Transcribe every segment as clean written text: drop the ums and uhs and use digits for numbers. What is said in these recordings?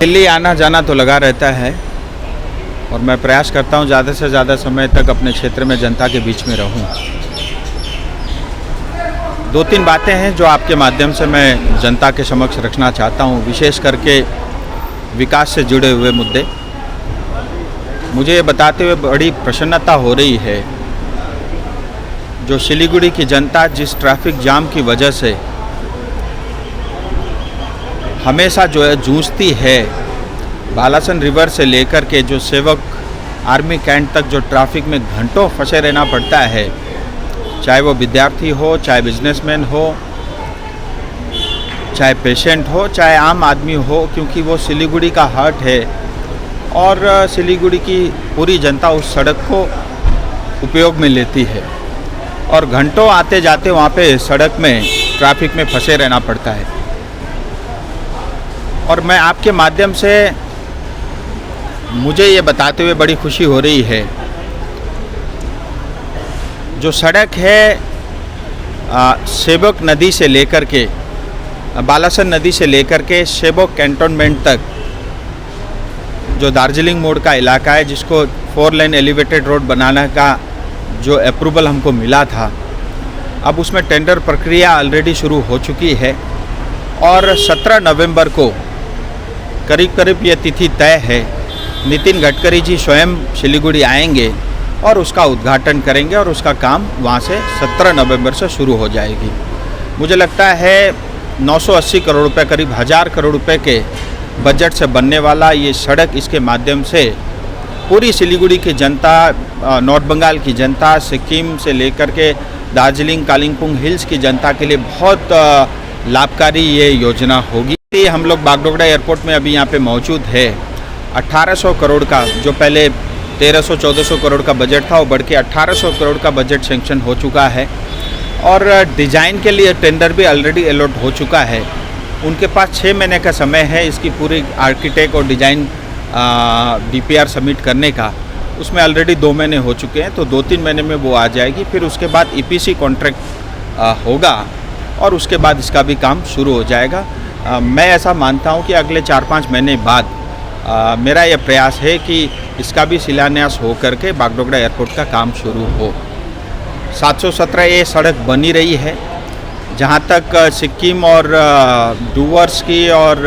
दिल्ली आना जाना तो लगा रहता है और मैं प्रयास करता हूँ ज़्यादा से ज़्यादा समय तक अपने क्षेत्र में जनता के बीच में रहूँ। दो तीन बातें हैं जो आपके माध्यम से मैं जनता के समक्ष रखना चाहता हूँ, विशेष करके विकास से जुड़े हुए मुद्दे। मुझे ये बताते हुए बड़ी प्रसन्नता हो रही है जो सिलीगुड़ी की जनता जिस ट्रैफिक जाम की वजह से हमेशा जो है जूझती है, बालासन रिवर से लेकर के जो सेवक आर्मी कैंट तक जो ट्रैफिक में घंटों फंसे रहना पड़ता है, चाहे वो विद्यार्थी हो, चाहे बिजनेसमैन हो, चाहे पेशेंट हो, चाहे आम आदमी हो, क्योंकि वो सिलीगुड़ी का हार्ट है और सिलीगुड़ी की पूरी जनता उस सड़क को उपयोग में लेती है और घंटों आते जाते वहाँ पे सड़क में ट्रैफिक में फंसे रहना पड़ता है। और मैं आपके माध्यम से मुझे ये बताते हुए बड़ी खुशी हो रही है, जो सड़क है सेवक नदी से लेकर के बालासन नदी से लेकर के सेवक कैंटोनमेंट तक जो दार्जिलिंग मोड़ का इलाका है, जिसको 4 लेन एलिवेटेड रोड बनाने का जो अप्रूवल हमको मिला था, अब उसमें टेंडर प्रक्रिया ऑलरेडी शुरू हो चुकी है और 17 नवंबर को करीब करीब ये तिथि तय है। नितिन गडकरी जी स्वयं सिलीगुड़ी आएंगे और उसका उद्घाटन करेंगे और उसका काम वहाँ से 17 नवंबर से शुरू हो जाएगी। मुझे लगता है 980 करोड़ रुपए, करीब 1000 करोड़ रुपए के बजट से बनने वाला ये सड़क, इसके माध्यम से पूरी सिलीगुड़ी की जनता, नॉर्थ बंगाल की जनता, सिक्किम से लेकर के दार्जिलिंग कालिम्पोंग हिल्स की जनता के लिए बहुत लाभकारी ये योजना होगी। हम लोग बागडोगरा एयरपोर्ट में अभी यहाँ पे मौजूद है। 1800 करोड़ का, जो पहले 1300-1400 करोड़ का बजट था, वो बढ़ के 1800 करोड़ का बजट सेंक्शन हो चुका है और डिज़ाइन के लिए टेंडर भी ऑलरेडी अलॉट हो चुका है। उनके पास 6 महीने का समय है इसकी पूरी आर्किटेक्ट और डिज़ाइन DPR सबमिट करने का। उसमें ऑलरेडी 2 महीने हो चुके हैं, तो 2-3 महीने में वो आ जाएगी। फिर उसके बाद EPC कॉन्ट्रैक्ट होगा और उसके बाद इसका भी काम शुरू हो जाएगा। मैं ऐसा मानता हूँ कि अगले 4-5 महीने बाद मेरा यह प्रयास है कि इसका भी शिलान्यास हो करके बागडोगरा एयरपोर्ट का काम शुरू हो। 717 ये सड़क बनी रही है। जहाँ तक सिक्किम और डूवर्स की और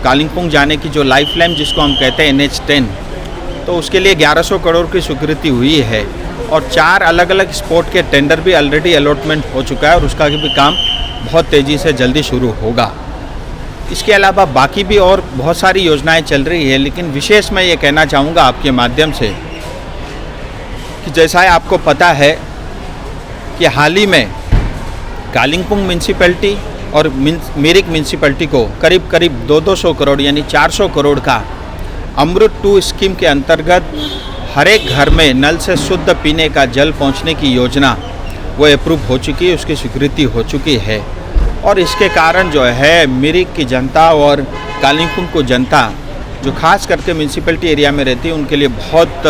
कालिम्पोंग जाने की जो लाइफलाइन जिसको हम कहते हैं NH10, तो उसके लिए 1100 करोड़ की स्वीकृति हुई है और 4 अलग अलग स्पॉट के टेंडर भी ऑलरेडी अलॉटमेंट हो चुका है और उसका भी काम बहुत तेज़ी से जल्दी शुरू होगा। इसके अलावा बाकी भी और बहुत सारी योजनाएं चल रही है, लेकिन विशेष मैं ये कहना चाहूँगा आपके माध्यम से कि जैसा आपको पता है कि हाल ही में कालिम्पोंग म्यूनसिपैलिटी और मिरिक म्यूनसिपैलिटी को करीब करीब 200 करोड़ यानी 400 करोड़ का अमृत 2 स्कीम के अंतर्गत हर एक घर में नल से शुद्ध पीने का जल पहुंचने की योजना वो अप्रूव हो चुकी है, उसकी स्वीकृति हो चुकी है। और इसके कारण जो है मिरिक की जनता और कालिम्पोंग को जनता, जो खास करके म्यूनसिपैलिटी एरिया में रहती है, उनके लिए बहुत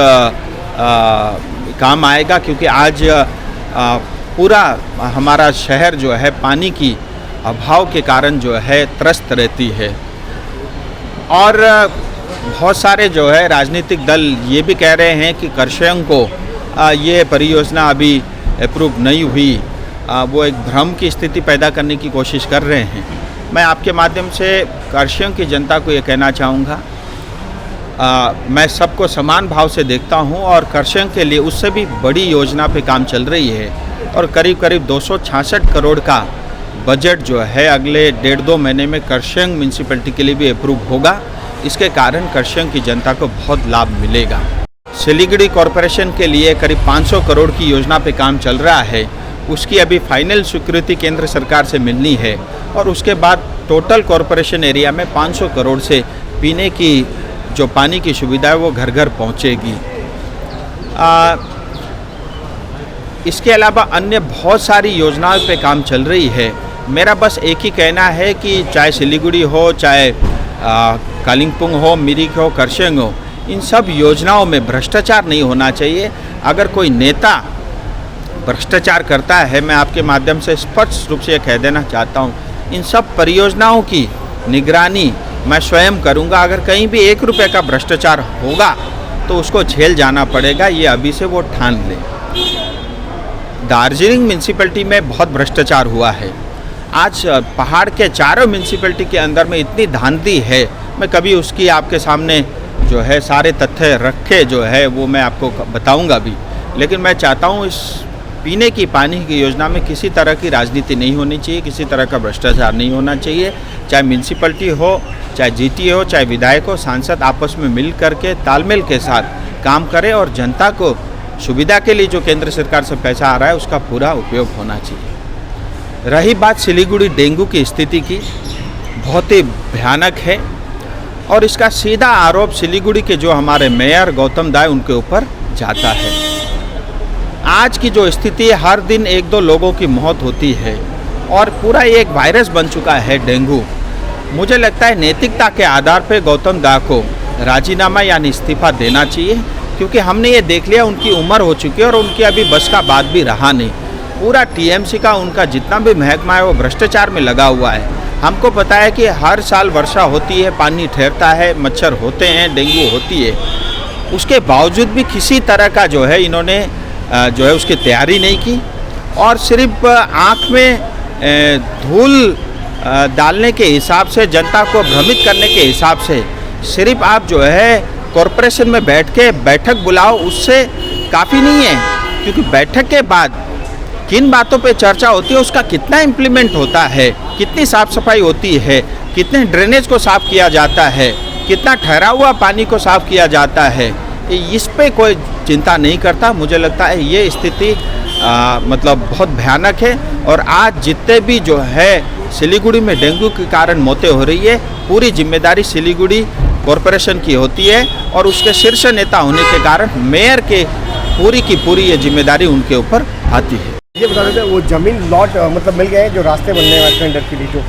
काम आएगा, क्योंकि आज पूरा हमारा शहर जो है पानी की अभाव के कारण जो है त्रस्त रहती है। और बहुत सारे जो है राजनीतिक दल ये भी कह रहे हैं कि कर्शयंग को ये परियोजना अभी अप्रूव नहीं हुई, वो एक भ्रम की स्थिति पैदा करने की कोशिश कर रहे हैं। मैं आपके माध्यम से कर्शयंग की जनता को ये कहना चाहूँगा, मैं सबको समान भाव से देखता हूँ और कर्शयंग के लिए उससे भी बड़ी योजना पे काम चल रही है और करीब करीब 266 करोड़ का बजट जो है अगले 1.5-2 महीने में कर्शयंग म्यूनसिपैलिटी के लिए भी अप्रूव होगा। इसके कारण कर्शयंग की जनता को बहुत लाभ मिलेगा। सिलीगुड़ी कॉरपोरेशन के लिए करीब 500 करोड़ की योजना पे काम चल रहा है, उसकी अभी फाइनल स्वीकृति केंद्र सरकार से मिलनी है और उसके बाद टोटल कॉरपोरेशन एरिया में 500 करोड़ से पीने की जो पानी की सुविधा है वो घर घर पहुँचेगी। इसके अलावा अन्य बहुत सारी योजनाओं पे काम चल रही है। मेरा बस एक ही कहना है कि चाहे सिलीगुड़ी हो, चाहे कालिम्पोंग हो, मिरिक हो, कर्शयंग हो, इन सब योजनाओं में भ्रष्टाचार नहीं होना चाहिए। अगर कोई नेता भ्रष्टाचार करता है, मैं आपके माध्यम से स्पष्ट रूप से कह देना चाहता हूँ, इन सब परियोजनाओं की निगरानी मैं स्वयं करूंगा। अगर कहीं भी 1 रुपये का भ्रष्टाचार होगा तो उसको झेल जाना पड़ेगा, ये अभी से वो ठान ले। दार्जिलिंग म्यूनसिपैलिटी में बहुत भ्रष्टाचार हुआ है। आज पहाड़ के चारों म्यूनसिपैलिटी के अंदर में इतनी धांधली है, मैं कभी उसकी आपके सामने जो है सारे तथ्य रखे जो है वो मैं आपको बताऊंगा भी। लेकिन मैं चाहता हूँ इस पीने की पानी की योजना में किसी तरह की राजनीति नहीं होनी चाहिए, किसी तरह का भ्रष्टाचार नहीं होना चाहिए। चाहे म्यूनसिपैलिटी हो, चाहे जीटी हो, चाहे विधायक हो, सांसद आपस में मिल करके तालमेल के साथ काम करें और जनता को सुविधा के लिए जो केंद्र सरकार से पैसा आ रहा है उसका पूरा उपयोग होना चाहिए। रही बात सिलीगुड़ी डेंगू की स्थिति की, बहुत ही भयानक है और इसका सीधा आरोप सिलीगुड़ी के जो हमारे मेयर गौतम दाय उनके ऊपर जाता है। आज की जो स्थिति है, हर दिन 1-2 लोगों की मौत होती है और पूरा एक वायरस बन चुका है डेंगू। मुझे लगता है नैतिकता के आधार पर गौतम दा को राजीनामा यानी इस्तीफा देना चाहिए, क्योंकि हमने ये देख लिया उनकी उम्र हो चुकी है और उनकी अभी बस का बात भी रहा नहीं। पूरा टीएमसी का उनका जितना भी महकमा है वो भ्रष्टाचार में लगा हुआ है। हमको पता है कि हर साल वर्षा होती है, पानी ठहरता है, मच्छर होते हैं, डेंगू होती है, उसके बावजूद भी किसी तरह का जो है इन्होंने जो है उसकी तैयारी नहीं की और सिर्फ आँख में धूल डालने के हिसाब से, जनता को भ्रमित करने के हिसाब से सिर्फ आप जो है कॉरपोरेशन में बैठ के बैठक बुलाओ, उससे काफ़ी नहीं है। क्योंकि बैठक के बाद किन बातों पे चर्चा होती है, उसका कितना इम्प्लीमेंट होता है, कितनी साफ़ सफाई होती है, कितने ड्रेनेज को साफ़ किया जाता है, कितना ठहरा हुआ पानी को साफ़ किया जाता है, इस पे कोई चिंता नहीं करता। मुझे लगता है ये स्थिति मतलब बहुत भयानक है और आज जितने भी जो है सिलीगुड़ी में डेंगू के कारण मौतें हो रही है, पूरी जिम्मेदारी सिलीगुड़ी कॉरपोरेशन की होती है और उसके शीर्ष नेता होने के कारण मेयर के पूरी की पूरी ये जिम्मेदारी उनके ऊपर आती है। ये बता देते वो ज़मीन लॉट मतलब मिल गए हैं जो रास्ते बनने वाले टेंडर के लिए। जो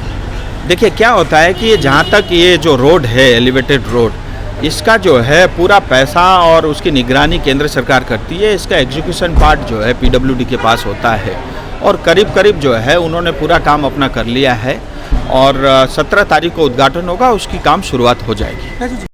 देखिए क्या होता है कि जहाँ तक ये जो रोड है एलिवेटेड रोड, इसका जो है पूरा पैसा और उसकी निगरानी केंद्र सरकार करती है। इसका एग्जीक्यूशन पार्ट जो है पीडब्ल्यूडी के पास होता है और करीब करीब जो है उन्होंने पूरा काम अपना कर लिया है और 17 तारीख को उद्घाटन होगा, उसकी काम शुरुआत हो जाएगी।